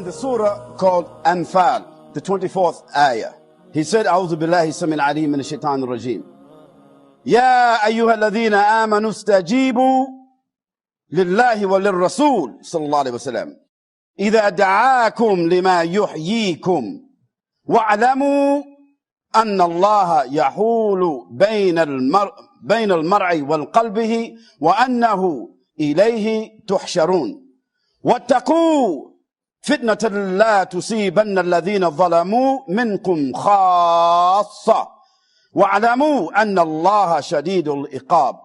the surah called Anfal, the 24th ayah. He said, A'udhu billahi samil alim min ash-shaytan ar-rajim. Ya ayyuha alladhina amanu istajibu lillahi wa lirrasul sallallahu alayhi wa sallam. Idha da'akum lima yuhyikum wa'alamu anna Allah yahulu bayna al-mar'i wal qalbihi wa annahu ilayhi tuhsharun. واتقوا فتنة لا تصيبن الذين ظلموا منكم خاصة واعلموا أن الله شديد العقاب.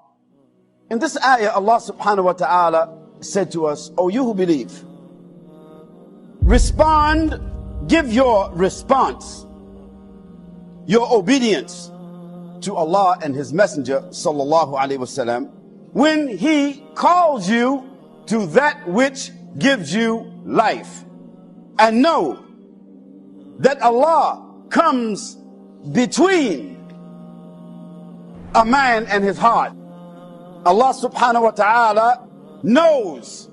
In this ayah, Allah subhanahu wa ta'ala said to us, O you who believe, respond, give your response, your obedience to Allah and His Messenger sallallahu alaihi wasallam when He calls you to that which gives you life, and know that Allah comes between a man and his heart. Allah subhanahu wa ta'ala knows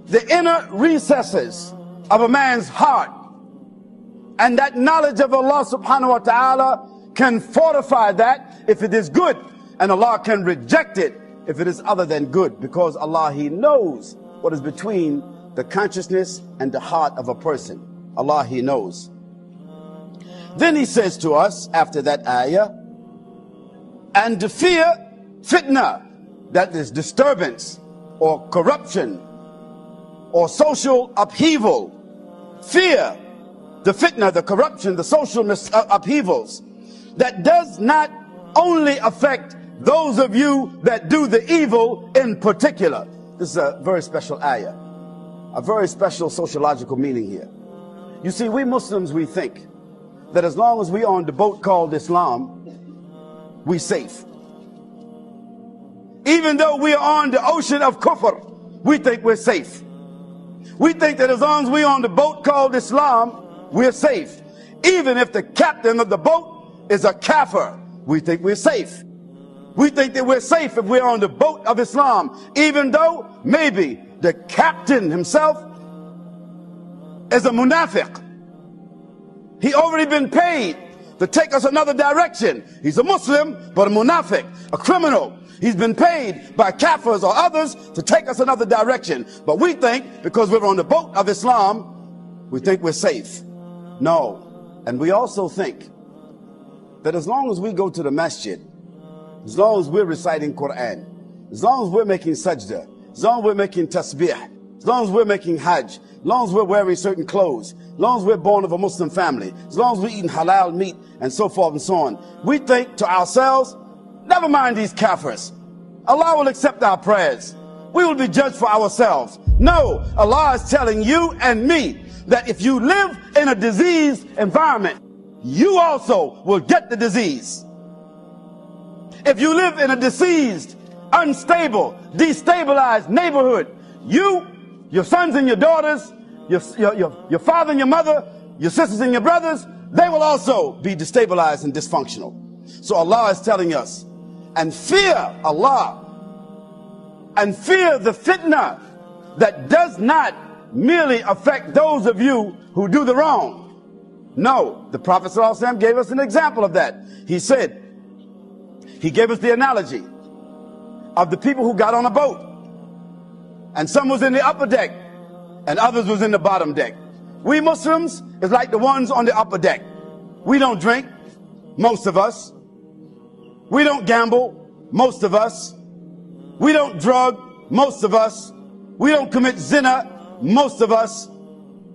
the inner recesses of a man's heart, and that knowledge of Allah subhanahu wa ta'ala can fortify that if it is good, and Allah can reject it if it is other than good, because Allah, He knows what is between the consciousness and the heart of a person. Allah, He knows. Then He says to us after that ayah, and to fear fitna, that is disturbance or corruption or social upheaval. Fear the fitna, the corruption, the social upheavals that does not only affect those of you that do the evil in particular. This is a very special ayah, a very special sociological meaning here. You see, we Muslims, we think that as long as we are on the boat called Islam, we safe. Even though we are on the ocean of kufr, we think we're safe. We think that as long as we are on the boat called Islam, we're safe. Even if the captain of the boat is a kafir, we think we're safe. We think that we're safe if we're on the boat of Islam, even though maybe the captain himself is a munafiq. He already been paid to take us another direction. He's a Muslim, but a munafiq, a criminal. He's been paid by kafirs or others to take us another direction. But we think because we're on the boat of Islam, we think we're safe. No. And we also think that as long as we go to the masjid, as long as we're reciting Quran, as long as we're making sajda, as long as we're making tasbih, as long as we're making hajj, as long as we're wearing certain clothes, as long as we're born of a Muslim family, as long as we're eating halal meat and so forth and so on, we think to ourselves, never mind these kafirs. Allah will accept our prayers. We will be judged for ourselves. No, Allah is telling you and me that if you live in a diseased environment, you also will get the disease. If you live in a diseased, unstable, destabilized neighborhood, your sons and your daughters, your father and your mother, your sisters and your brothers, they will also be destabilized and dysfunctional. So Allah is telling us, and fear Allah, and fear the fitna that does not merely affect those of you who do the wrong. No, the Prophet ﷺ gave us an example of that. He said, he gave us the analogy of the people who got on a boat, and some was in the upper deck and others was in the bottom deck. We Muslims is like the ones on the upper deck. We don't drink, most of us. We don't gamble, most of us. We don't drug, most of us. We don't commit zina, most of us.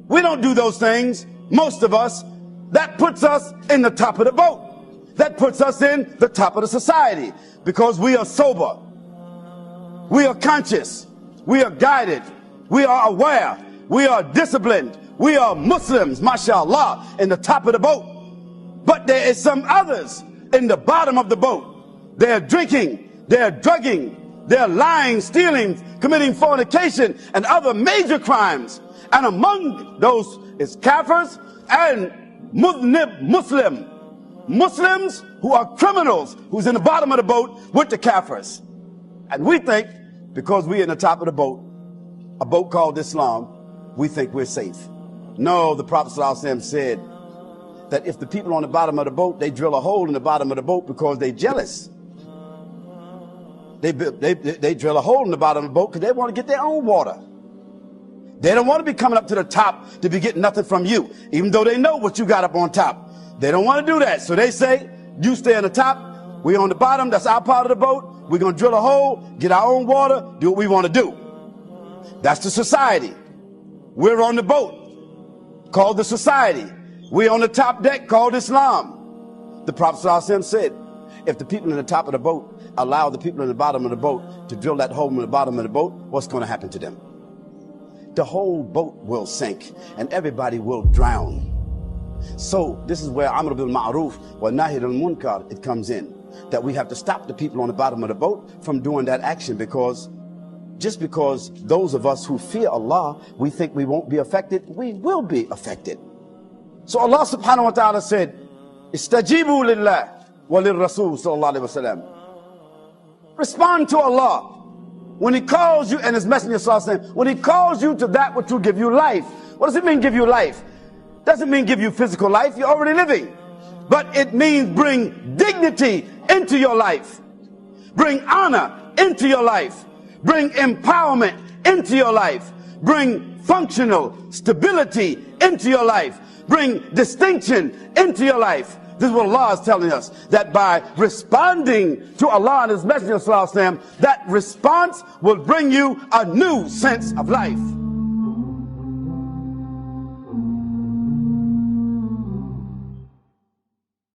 We don't do those things, most of us. That puts us in the top of the boat. That puts us in the top of the society, because we are sober, we are conscious, we are guided, we are aware, we are disciplined, we are Muslims, mashallah, in the top of the boat. But there is some others in the bottom of the boat. They're drinking, they're drugging, they're lying, stealing, committing fornication and other major crimes. And among those is kafirs and Muslims who are criminals, who's in the bottom of the boat with the kafirs. And we think, because we're in the top of the boat, a boat called Islam, we think we're safe. No, the Prophet ﷺ said that if the people on the bottom of the boat, they drill a hole in the bottom of the boat because they're jealous. They drill a hole in the bottom of the boat because they want to get their own water. They don't want to be coming up to the top to be getting nothing from you, even though they know what you got up on top. They don't want to do that. So they say, you stay on the top, we on the bottom, that's our part of the boat. We're going to drill a hole, get our own water, do what we want to do. That's the society. We're on the boat, called the society. We're on the top deck, called Islam. The Prophet ﷺ said, if the people in the top of the boat allow the people in the bottom of the boat to drill that hole in the bottom of the boat, what's going to happen to them? The whole boat will sink and everybody will drown. So this is where Amr bil Ma'ruf wa Nahy al Munkar, it comes in. That we have to stop the people on the bottom of the boat from doing that action, because just because those of us who fear Allah, we think we won't be affected, we will be affected. So Allah subhanahu wa ta'ala said, Istajibu lillah wa lirrasul sallallahu alayhi wa sallam. Respond to Allah when He calls you and His Messenger sallallahu alayhi wa sallam, when He calls you to that which will give you life. What does it mean, give you life? Doesn't mean give you physical life, you're already living. But it means bring dignity into your life. Bring honor into your life. Bring empowerment into your life. Bring functional stability into your life. Bring distinction into your life. This is what Allah is telling us, that by responding to Allah and His Messenger, that response will bring you a new sense of life.